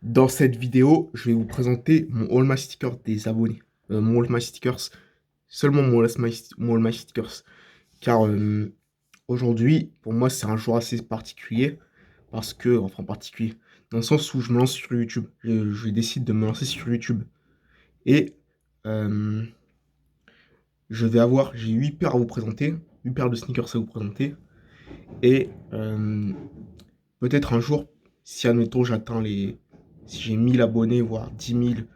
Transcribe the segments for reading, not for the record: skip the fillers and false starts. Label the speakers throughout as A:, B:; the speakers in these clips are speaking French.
A: Dans cette vidéo, je vais vous présenter mon All My Stickers des abonnés. Mon All My Stickers, seulement mon All My Stickers. Car aujourd'hui, pour moi, c'est un jour assez particulier. Parce que, enfin particulier, dans le sens où je me lance sur YouTube. Je décide de me lancer sur YouTube. Et euh, j'ai 8 paires à vous présenter. 8 paires de sneakers à vous présenter. Et peut-être un jour, si admettons j'atteins les... Si j'ai 1000 abonnés, voire 10 000,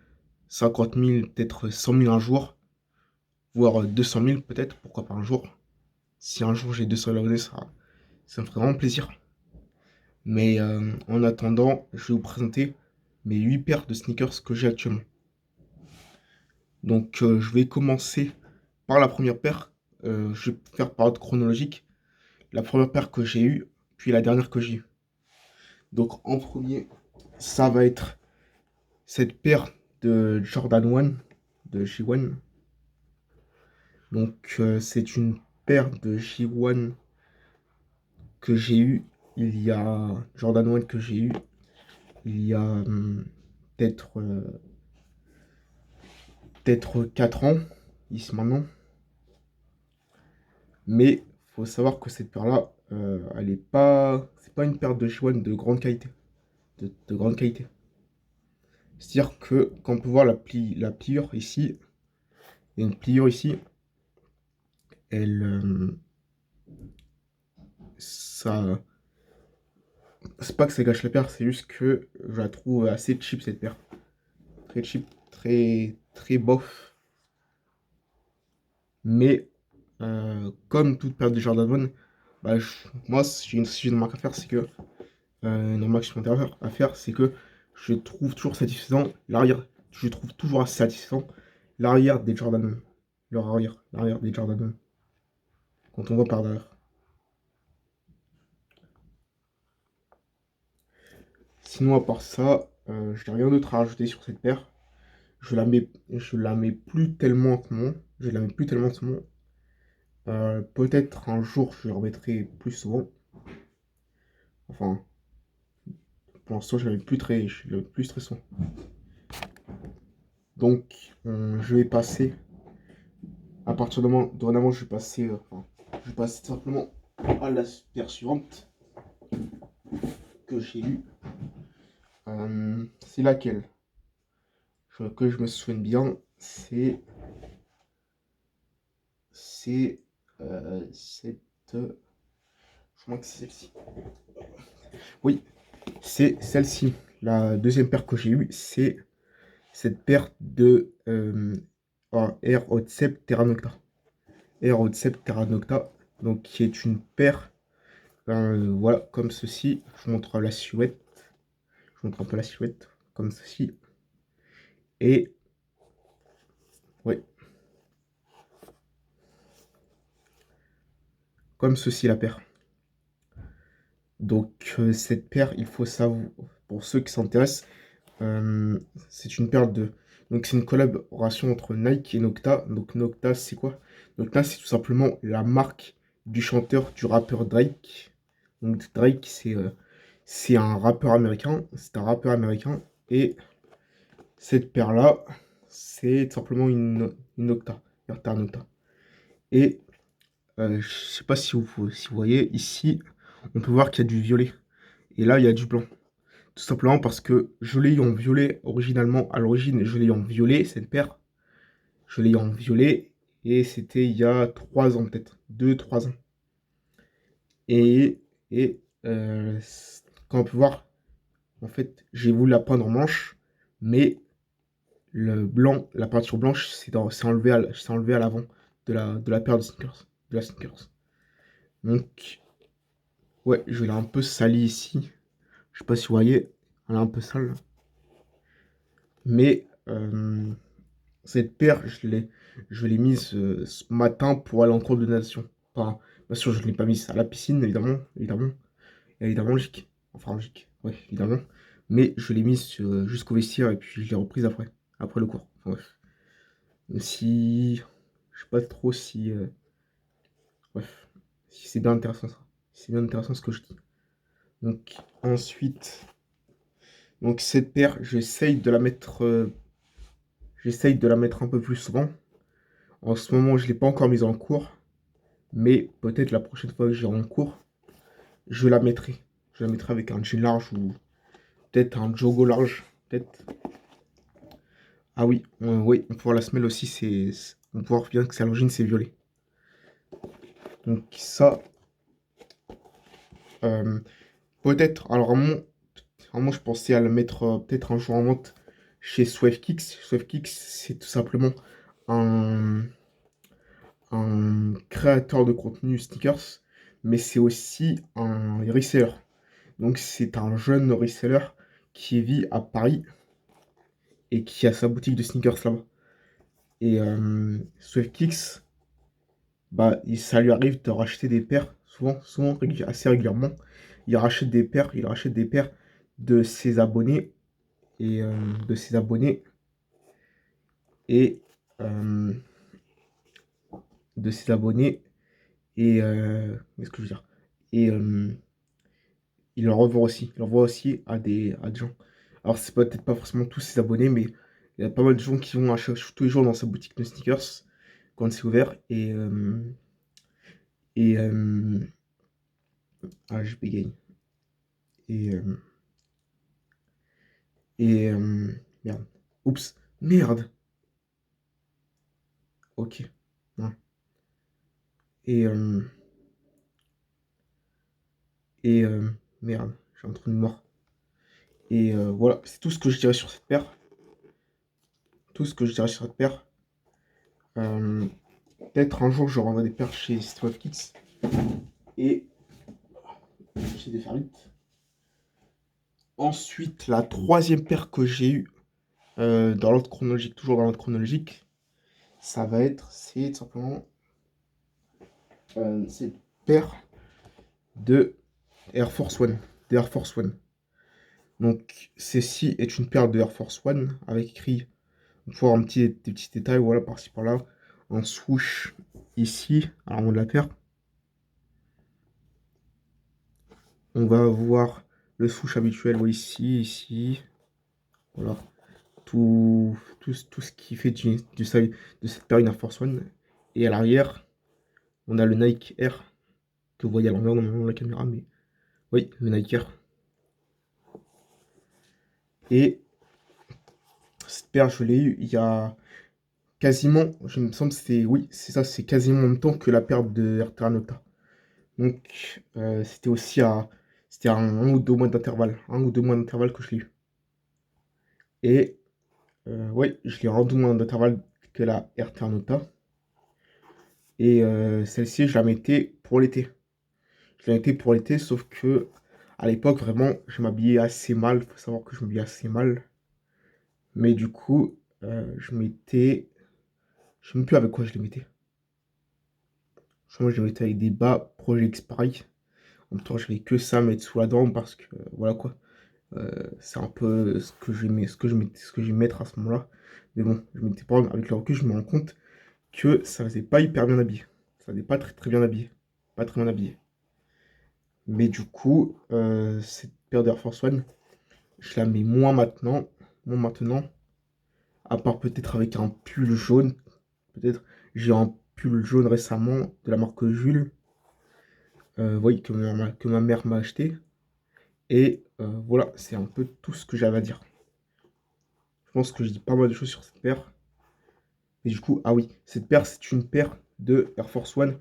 A: 50 000, peut-être 100 000 un jour, voire 200 000 peut-être, pourquoi pas un jour. Si un jour j'ai 200 000 abonnés, ça me ferait vraiment plaisir. Mais en attendant, je vais vous présenter mes 8 paires de sneakers que j'ai actuellement. Donc je vais commencer par la première paire. Je vais faire par ordre chronologique. La première paire que j'ai eue, puis la dernière que j'ai eue. Donc en premier, ça va être cette paire de Jordan 1, de J1. Donc c'est une paire de J1 que j'ai eu il y a Jordan 1 que j'ai eu il y a peut-être peut-être 4 ans ici maintenant. Mais faut savoir que cette paire là elle est pas c'est pas une paire de J1 de grande qualité, de grande qualité. C'est-à-dire que quand on peut voir la pliure ici, il y a une pliure ici, elle ça c'est pas que ça gâche la paire, c'est juste que je la trouve assez cheap cette paire. Très cheap, très bof. Mais comme toute paire de Jordan 1, bah, moi, si j'ai une remarque à faire, c'est que une remarque supplémentaire à faire, c'est que je trouve toujours satisfaisant l'arrière. Je trouve toujours assez satisfaisant l'arrière des Jordan 1. L'arrière des Jordan 1. Quand on voit par derrière. Sinon, à part ça, je n'ai rien d'autre à rajouter sur cette paire. Je la mets plus tellement en ce moment. Je la mets plus tellement en ce moment. Peut-être un jour, je la remettrai plus souvent. Enfin, pour l'instant, je suis le plus stressant. Donc, je vais passer, à partir de dorénavant, je vais passer simplement à la paire suivante que j'ai eue. C'est laquelle? Que je me souvienne bien, c'est cette, je crois que c'est celle-ci. Oui, c'est celle-ci. La deuxième paire que j'ai eue, c'est cette paire de Air Haute Terra Nocta. Air Haute Terra Nocta, donc qui est une paire, voilà, comme ceci. Je vous montre la silhouette. Je vous montre un peu la silhouette, comme ceci. Et, ouais, comme ceci la paire. Donc, cette paire, il faut savoir, pour ceux qui s'intéressent, c'est une paire de... Donc, c'est une collaboration entre Nike et Nocta. Donc, Nocta, c'est quoi? Nocta, c'est tout simplement la marque du chanteur, du rappeur Drake. Donc, Drake, c'est un rappeur américain. C'est un rappeur américain. Et cette paire-là, c'est tout simplement une Nocta. Un Nocta. Et je sais pas si vous voyez, ici, on peut voir qu'il y a du violet. Et là, il y a du blanc. Tout simplement parce que je l'ai eu en violet originalement, à l'origine, je l'ai eu en violet, cette paire. Je l'ai eu en violet et c'était il y a 3 ans peut-être, 2 3 ans. Et, et quand on peut voir, en fait, j'ai voulu la peindre en manche, mais le blanc, la peinture blanche s'est enlevé à l'avant de la paire de sneakers. De la sneakers. Donc, ouais, je l'ai un peu sali ici. Je sais pas si vous voyez, elle est un peu sale. Mais cette paire, je l'ai mise ce matin pour aller en cours de natation. Enfin, bien sûr, je ne l'ai pas mise à la piscine, évidemment, évidemment, évidemment, logique. Enfin, logique, ouais, évidemment. Mais je l'ai mise jusqu'au vestiaire et puis je l'ai reprise après le cours. Enfin, bref. Même si, je sais pas trop si, bref, si c'est bien intéressant ça. C'est bien intéressant ce que je dis. Donc, ensuite, Donc cette paire, j'essaye de la mettre un peu plus souvent. En ce moment, je ne l'ai pas encore mise en cours, mais peut-être la prochaine fois que j'irai en cours, je la mettrai. Je la mettrai avec un jean large ou peut-être un jogo large. Peut-être. Ah oui, oui, on peut voir la semelle aussi, on peut voir bien que c'est à l'origine, c'est violet. Donc ça, euh, peut-être, alors à moi, je pensais à le mettre peut-être un jour en vente chez SwiftKicks. SwiftKicks, c'est tout simplement un, un créateur de contenu sneakers, mais c'est aussi un reseller. Donc c'est un jeune reseller qui vit à Paris et qui a sa boutique de sneakers là-bas. Et SwiftKicks, bah, ça lui arrive de racheter des paires, souvent assez régulièrement. Il rachète des paires de ses abonnés et de ses abonnés et euh, de ses abonnés et qu'est-ce que je veux dire? Et il en revend aussi. Il en vend aussi à des gens. Alors c'est peut-être pas forcément tous ses abonnés, mais il y a pas mal de gens qui vont acheter tous les jours dans sa boutique de sneakers quand c'est ouvert et ah je bégaye. Et et merde. Oups, merde. Ok. Ouais. Et et merde, j'ai un trou de mort. Et voilà, c'est tout ce que je dirais sur cette paire. Tout ce que je dirais sur cette paire. Euh, Peut-être un jour je rendrai des paires chez Stove Kicks et chez des Fairlight. Ensuite, la troisième paire que j'ai eue dans l'ordre chronologique, toujours dans l'ordre chronologique, c'est tout simplement cette paire de Air Force One. De Air Force One. Donc, ceci est une paire de Air Force One avec écrit, on peut voir des petits détails, voilà, par-ci par-là, un swoosh ici, à l'avant de la paire. On va voir le swoosh habituel, voilà, ici, voilà. Tout ce qui fait de cette paire une Air Force One. Et à l'arrière, on a le Nike Air, que vous voyez à l'envers dans la caméra, mais oui, le Nike Air. Et cette paire, je l'ai eue il y a quasiment, je me semble, oui, c'est ça, c'est quasiment en même temps que la paire de RTA Nocta. Donc, c'était à 1 ou 2 mois d'intervalle, 1 ou 2 mois d'intervalle que je l'ai eu. Et, oui, je l'ai en 2 mois d'intervalle que la RTA Nocta. Et celle-ci, je la mettais pour l'été. Je la mettais pour l'été, sauf que à l'époque, vraiment, je m'habillais assez mal. Il faut savoir que je m'habillais assez mal. Mais du coup, je mettais. Je ne sais même plus avec quoi je les mettais. Je crois que je les mettais avec des bas Projet X pareil. En même temps, j'avais que ça à mettre sous la dent parce que voilà quoi. C'est un peu ce que je mets, ce que je vais mettre à ce moment-là. Mais bon, je m'étais pas avec le recul, je me rends compte que ça faisait pas hyper bien habillé. Ça faisait pas très très bien habillé. Pas très bien habillé. Mais du coup, cette paire d'Air Force One, je la mets moins maintenant, à part peut-être avec un pull jaune. Peut-être, j'ai un pull jaune récemment de la marque Jules, oui, que ma mère m'a acheté. Et voilà, c'est un peu tout ce que j'avais à dire. Je pense que je dis pas mal de choses sur cette paire. Et du coup, ah oui, cette paire, c'est une paire de Air Force One.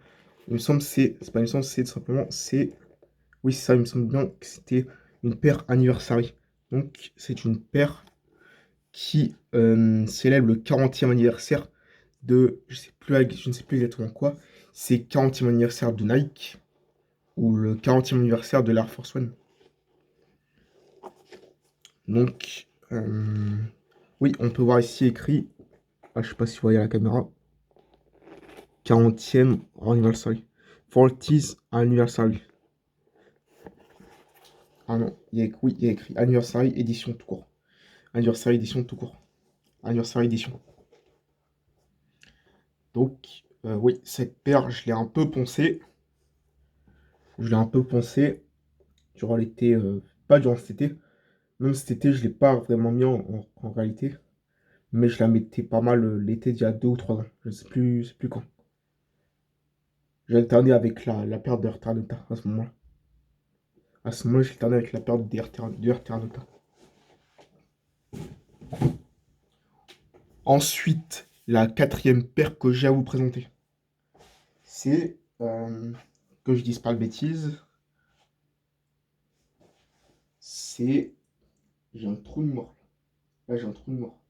A: Il me semble, c'est pas une semble, c'est tout simplement, oui, c'est ça, il me semble bien que c'était une paire anniversary. Donc, c'est une paire qui célèbre le 40e anniversaire de, je ne sais plus exactement quoi, c'est 40e anniversaire de Nike ou le 40e anniversaire de l'Air Force One. Donc, oui, on peut voir ici écrit, ah, je sais pas si vous voyez à la caméra, 40e anniversary, 40th anniversary. Ah non, oui, il y a écrit anniversary édition tout court. Anniversary édition tout court. Anniversary édition. Donc, oui, cette paire, je l'ai un peu poncée. Je l'ai un peu poncée durant l'été, pas durant cet été, Même cet été, je l'ai pas vraiment mis en réalité. Mais je la mettais pas mal l'été d'il y a 2 ou 3 ans. Je sais plus quand. J'ai alterné avec la paire de RTA Nota à ce moment-là. À ce moment-là, j'ai alterné avec la paire de RTA Nota. Ensuite, la quatrième paire que j'ai à vous présenter, c'est, que je dise pas de bêtises, c'est, j'ai un trou de mort. Là, j'ai un trou de mort.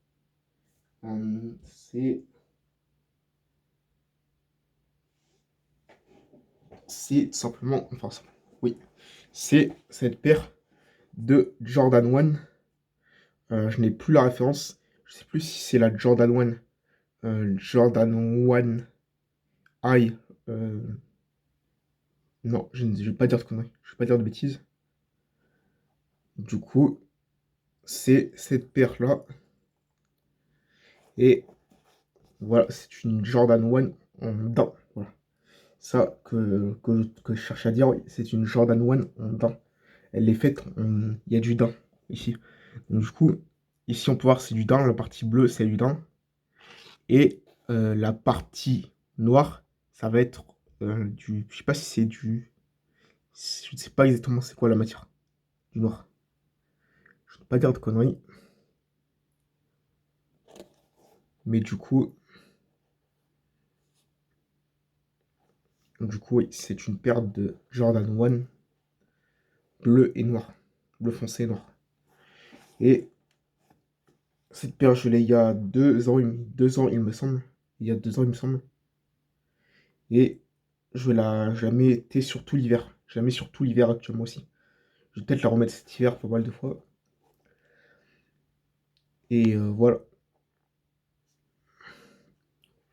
A: C'est tout simplement, enfin, oui, c'est cette paire de Jordan 1. Je n'ai plus la référence. Je sais plus si c'est la Jordan 1. Jordan 1 I. euh, non, je vais pas dire de conneries. Je vais pas dire de bêtises. Du coup, c'est cette paire-là. Et voilà, c'est une Jordan 1 en dents. Voilà. Ça que je cherche à dire, oui, c'est une Jordan 1 en dents. Elle est faite, il y a du daim ici. Donc, du coup, ici on peut voir c'est du daim. La partie bleue, c'est du daim. Et la partie noire, ça va être du. Je sais pas si c'est du. Je ne sais pas exactement c'est quoi la matière du noir. Je ne veux pas dire de conneries. Mais du coup, oui, c'est une paire de Jordan 1 bleu et noir. Bleu foncé et noir. Et cette paire, je l'ai il y a 2 ans, 2 ans, il me semble. Il y a 2 ans, il me semble. Et je la mettais sur tout l'hiver. Je la mets sur tout l'hiver actuellement aussi. Je vais peut-être la remettre cet hiver pas mal de fois. Et voilà.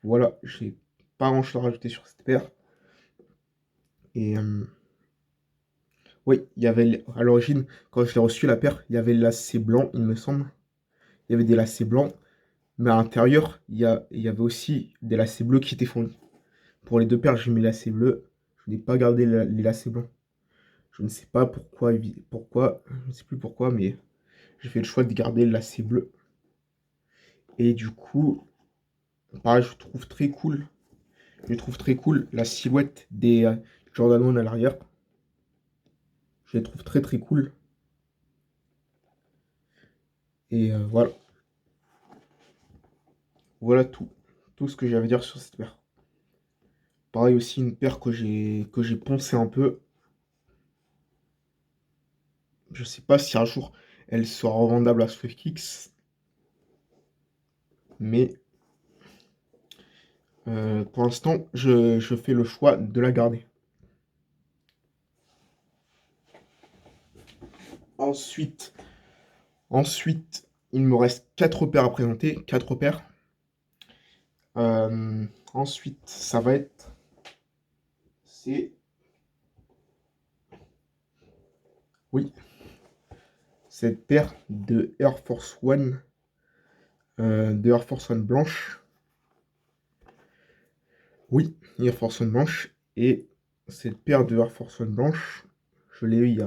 A: Voilà, j'ai pas grand-chose à rajouter sur cette paire. Et oui, il y avait à l'origine, quand je l'ai reçu la paire, il y avait le lacet blanc, il me semble. Il y avait des lacets blancs, mais à l'intérieur, il y avait aussi des lacets bleus qui étaient fournis. Pour les deux paires, j'ai mis lacets bleus. Je n'ai pas gardé les lacets blancs. Je ne sais pas pourquoi, je ne sais plus pourquoi, mais j'ai fait le choix de garder le lacet bleu. Et du coup, pareil, je trouve très cool. Je trouve très cool la silhouette des Jordan 1 à l'arrière. Je les trouve très très cool. Et voilà. Voilà tout ce que j'avais à dire sur cette paire. Pareil aussi une paire que j'ai poncé un peu. Je sais pas si un jour elle sera revendable à SwiftKicks, mais pour l'instant je fais le choix de la garder. Ensuite, ensuite, il me reste 4 paires à présenter, 4 paires. Ensuite, ça va être, c'est, oui, cette paire de Air Force One, blanche. Oui, Air Force One blanche. Et cette paire de Air Force One blanche, je l'ai eu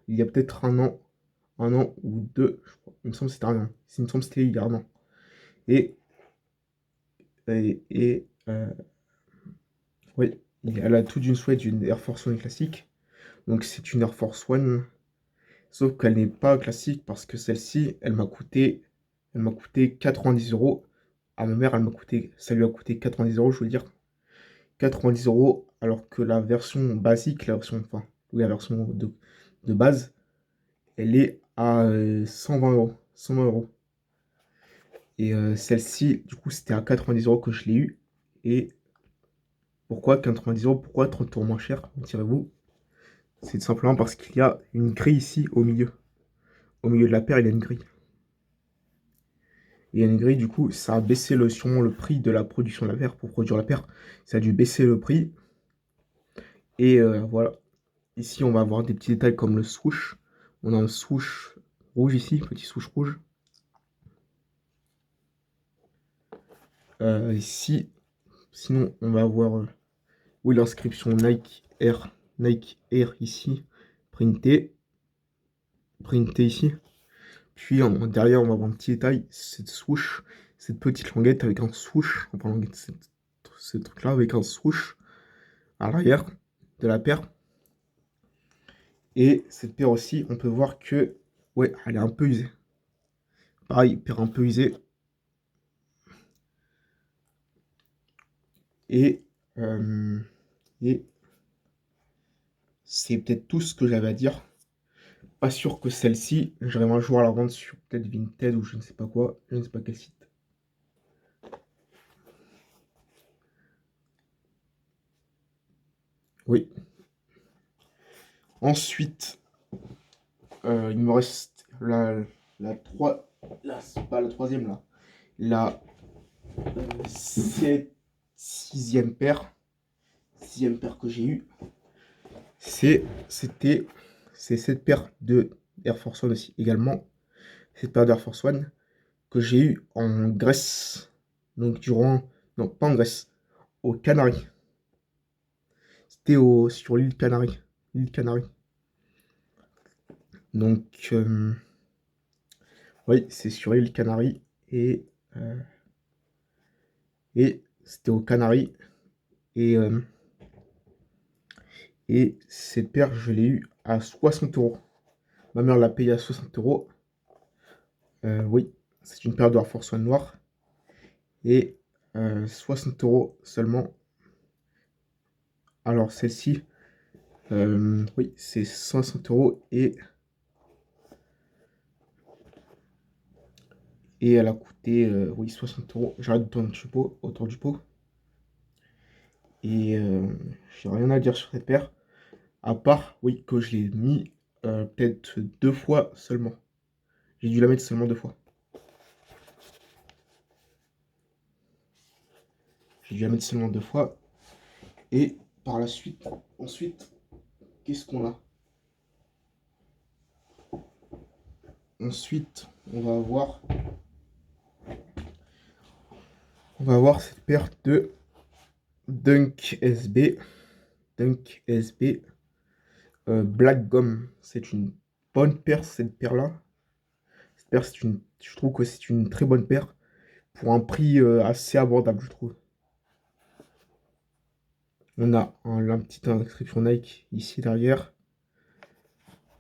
A: il y a peut-être un an ou deux, je crois. Il me semble que c'était un an. Il me semble que c'était il y a un an. Et, oui, elle a tout d'une souhait d'une Air Force One classique. Donc c'est une Air Force One, sauf qu'elle n'est pas classique parce que celle-ci, elle m'a coûté 90 euros. À ma mère, ça lui a coûté 90 euros, je veux dire. 90 euros, alors que la version basique, enfin, oui, la version de base, elle est à 120 euros. 120 euros. Et celle-ci, du coup, c'était à 90 euros que je l'ai eu. Et pourquoi 90 euros? Pourquoi 30 euros moins cher, direz-vous? C'est tout simplement parce qu'il y a une grille ici au milieu. Au milieu de la paire, il y a une grille. Il y a une grille, du coup, ça a baissé sûrement le prix de la production de la paire pour produire la paire. Ça a dû baisser le prix. Et voilà. Ici, on va avoir des petits détails comme le swoosh. On a un swoosh rouge ici, petit swoosh rouge. Ici, sinon, on va avoir oui, l'inscription Nike Air ici, printé ici. Puis derrière, on va avoir un petit détail, cette swoosh, cette petite languette avec un swoosh, enfin languette, ce truc-là avec un swoosh à l'arrière de la paire. Et cette paire aussi, on peut voir que, ouais, elle est un peu usée. Pareil, paire un peu usée. Et, et c'est peut-être tout ce que j'avais à dire. Pas sûr que celle-ci, j'aimerais un jour à la vendre sur peut-être Vinted ou je ne sais pas quoi, je ne sais pas quel site. Oui. Ensuite, il me reste la 3, c'est pas la troisième là, la sixième paire que j'ai eue. C'est cette paire de Air Force One aussi également. Cette paire d'Air Force One que j'ai eue en Grèce. Donc durant, non pas en Grèce, aux Canaries. C'était sur l'île Canaries. L'île Canaries. Donc, oui, c'est sur l'île Canaries. Euh, et c'était aux Canaries. Et, et cette paire, je l'ai eue à 60 euros. Ma mère l'a payée à 60 euros. Oui, c'est une paire de Air Force One noire. Et 60 euros seulement. Alors celle-ci, oui, c'est 60 euros et elle a coûté, oui, 60 euros. J'arrête de tourner autour du pot. Et j'ai rien à dire sur cette paire. À part, oui, que je l'ai mis peut-être 2 fois seulement. J'ai dû la mettre seulement 2 fois. J'ai dû la mettre seulement 2 fois. Et par la suite, ensuite, qu'est-ce qu'on a? Ensuite, on va avoir cette paire de Dunk SB. Dunk SB Black Gum. C'est une bonne paire, cette paire-là. Cette paire, je trouve que c'est une très bonne paire pour un prix assez abordable, je trouve. On a la petite inscription Nike ici derrière.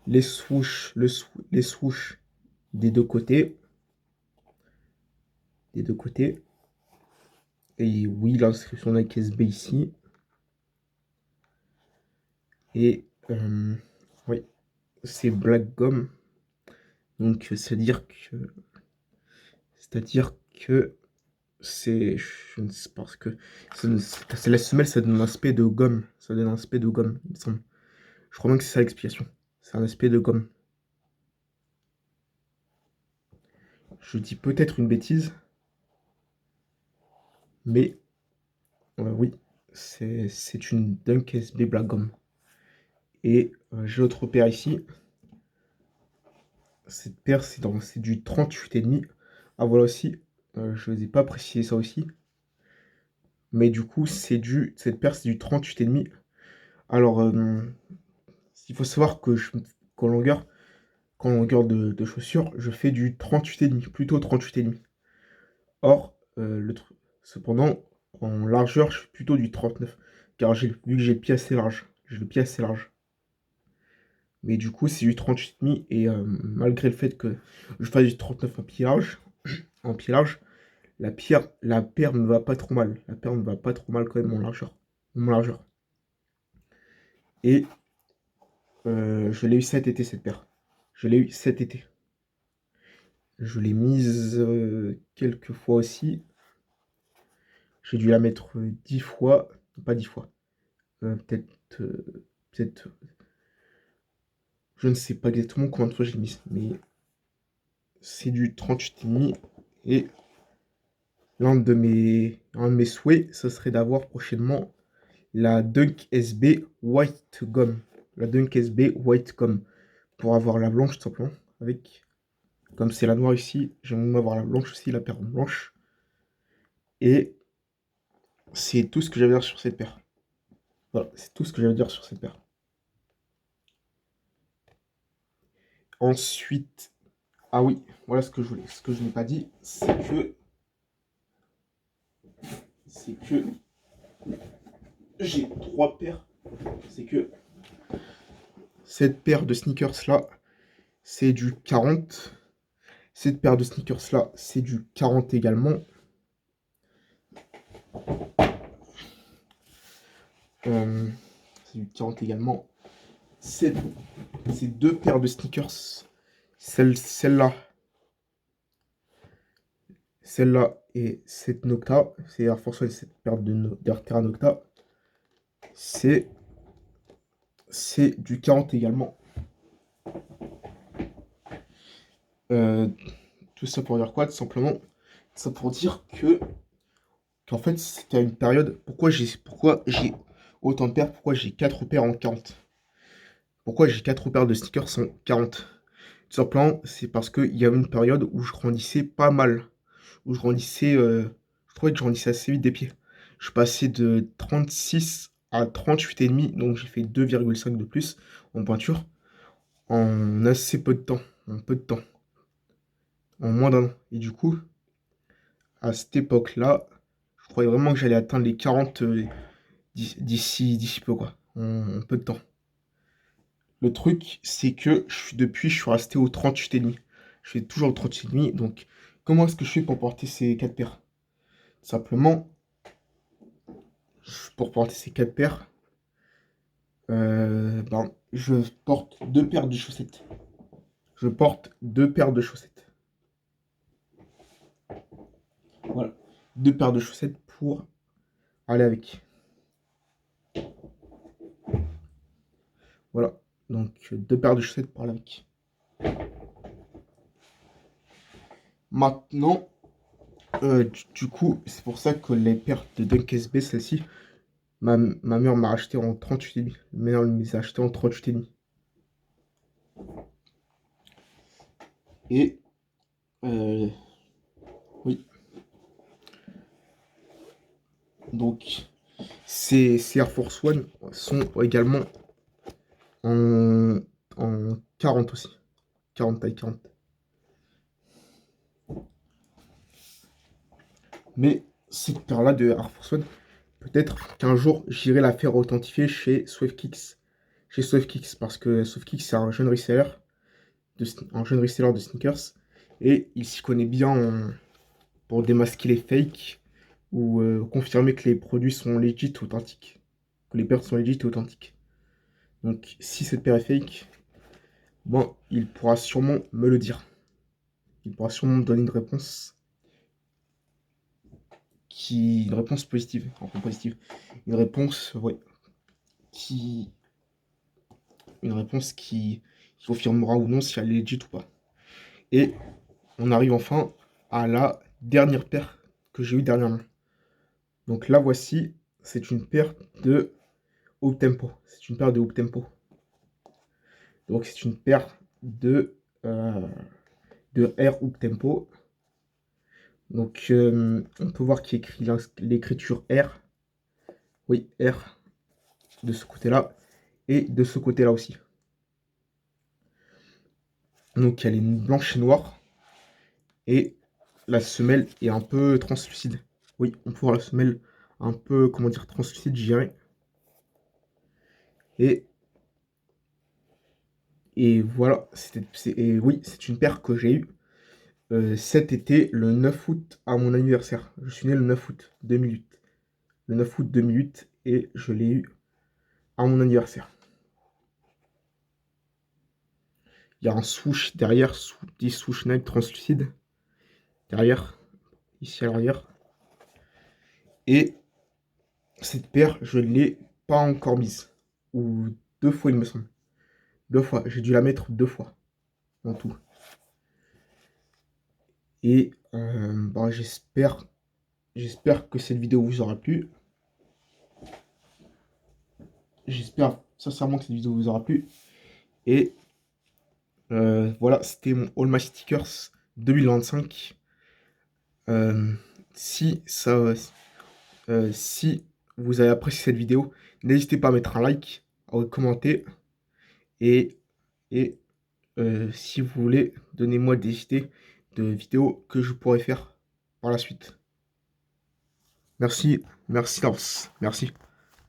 A: Les swoosh, les swoosh des deux côtés. Des deux côtés. Et oui, l'inscription Nike SB ici. Et oui, c'est Black Gum. Donc c'est-à-dire que c'est, je ne sais pas, parce que c'est la semelle, ça donne un aspect de gomme. Ça donne un aspect de gomme, il me semble. Je crois bien que c'est ça l'explication. C'est un aspect de gomme. Je dis peut-être une bêtise, mais oui, c'est une Dunk SB Black Gum. Et j'ai autre paire ici. Cette paire, c'est du 38,5. Ah voilà aussi, je ne vous ai pas précisé ça aussi. Mais du coup, cette paire, c'est du 38,5. Alors, il faut savoir que qu'en longueur, de chaussures, je fais du 38,5, plutôt 38,5. Or, cependant, en largeur, je fais plutôt du 39, car vu que j'ai le pied assez large. J'ai le pied assez large. Mais du coup, c'est du 38,5 et malgré le fait que je fasse du 39 en pied large, la paire me va pas trop mal. La paire me va pas trop mal quand même en largeur. Et je l'ai eu cet été, cette paire. Je l'ai eu cet été. Je l'ai mise quelques fois aussi. J'ai dû la mettre 10 fois. Pas 10 fois. Peut-être. Je ne sais pas exactement combien de fois j'ai mis. Mais c'est du 38,5. Et un de mes souhaits, ce serait d'avoir prochainement la Dunk SB White Gum. La Dunk SB White Gum. Pour avoir la blanche tout simplement. Comme c'est la noire ici, j'aimerais avoir la blanche aussi, la paire blanche. Et c'est tout ce que j'avais à dire sur cette paire. Voilà, c'est tout ce que j'avais à dire sur cette paire. Ensuite, Ah oui, voilà ce que je voulais. Ce que je n'ai pas dit, c'est que j'ai trois paires. C'est que cette paire de sneakers là, c'est du 40. Cette paire de sneakers là, c'est du 40 également. C'est du 40 également. Ces deux paires de sneakers, celle-là, celle-là et cette Nocta, c'est Air Force One, cette paire d'Air Terra Nocta, c'est du 40 également. Tout ça pour dire quoi? Tout simplement, ça pour dire qu'en fait, c'était à une période. Pourquoi j'ai autant de paires? Pourquoi j'ai 4 paires en 40? Pourquoi j'ai 4 paires de sneakers en 40? Tout simplement, c'est parce qu'il y avait une période où je grandissais pas mal. Où je grandissais, je trouvais que je grandissais assez vite des pieds. Je passais de 36 à 38,5, donc j'ai fait 2,5 de plus en pointure en assez peu de temps. En peu de temps. En moins d'un an. Et du coup, à cette époque-là, je croyais vraiment que j'allais atteindre les 40 d'ici peu, quoi. En peu de temps. Le truc, c'est que depuis, je suis resté au 38,5. Je fais toujours au 38,5. Donc, comment est-ce que je fais pour porter ces 4 paires? Simplement, pour porter ces 4 paires, ben, je porte 2 paires de chaussettes. Je porte 2 paires de chaussettes. Voilà. 2 paires de chaussettes pour aller avec. Voilà. Donc, 2 paires de chaussettes pour aller avec. Maintenant, du coup, c'est pour ça que les paires de Dunk SB, celles-ci, ma mère m'a acheté en 38,5. Ma mère me les a achetées en 38,5. Et, oui. Donc, ces Air Force One sont également en 40 aussi. 40 taille 40. Mais cette paire-là de Air Force One, peut-être qu'un jour, j'irai la faire authentifier chez SwiftKicks. Chez SwiftKicks, parce que SwiftKicks, c'est un jeune reseller de sneakers. Et il s'y connaît bien pour démasquer les fakes ou confirmer que les produits sont legit ou authentiques. Que les paires sont legit et authentiques. Donc, si cette paire est fake, bon, il pourra sûrement me le dire. Il pourra sûrement me donner une réponse une réponse positive. Enfin, positive. Une réponse, ouais, qui, une réponse qui confirmera ou non si elle est legit ou pas. Et on arrive enfin à la dernière paire que j'ai eue dernièrement. Donc là, voici, c'est une paire de Up Tempo. C'est une paire de Up Tempo. Donc c'est une paire de Air Up Tempo. Donc on peut voir qu'il écrit l'écriture R. Oui, R de ce côté-là et de ce côté-là aussi. Donc elle est blanche et noire et la semelle est un peu translucide. Oui, on peut voir la semelle un peu, comment dire, translucide, je dirais. Et voilà, oui, c'est une paire que j'ai eue cet été, le 9 août, à mon anniversaire. Je suis né le 9 août 2008. Le 9 août 2008, et je l'ai eu à mon anniversaire. Il y a un swoosh derrière, des swoosh Nike translucide. Derrière, ici à l'arrière. Et cette paire, je ne l'ai pas encore mise. Ou 2 fois, il me semble. 2 fois. J'ai dû la mettre 2 fois. En tout. Et bah, j'espère que cette vidéo vous aura plu. J'espère sincèrement que cette vidéo vous aura plu. Et voilà, c'était mon All My Stickers 2025. Si si vous avez apprécié cette vidéo, n'hésitez pas à mettre un like, à commenter et, et Si vous voulez, donnez-moi des idées de vidéos que je pourrais faire par la suite. Merci, merci Lance, merci.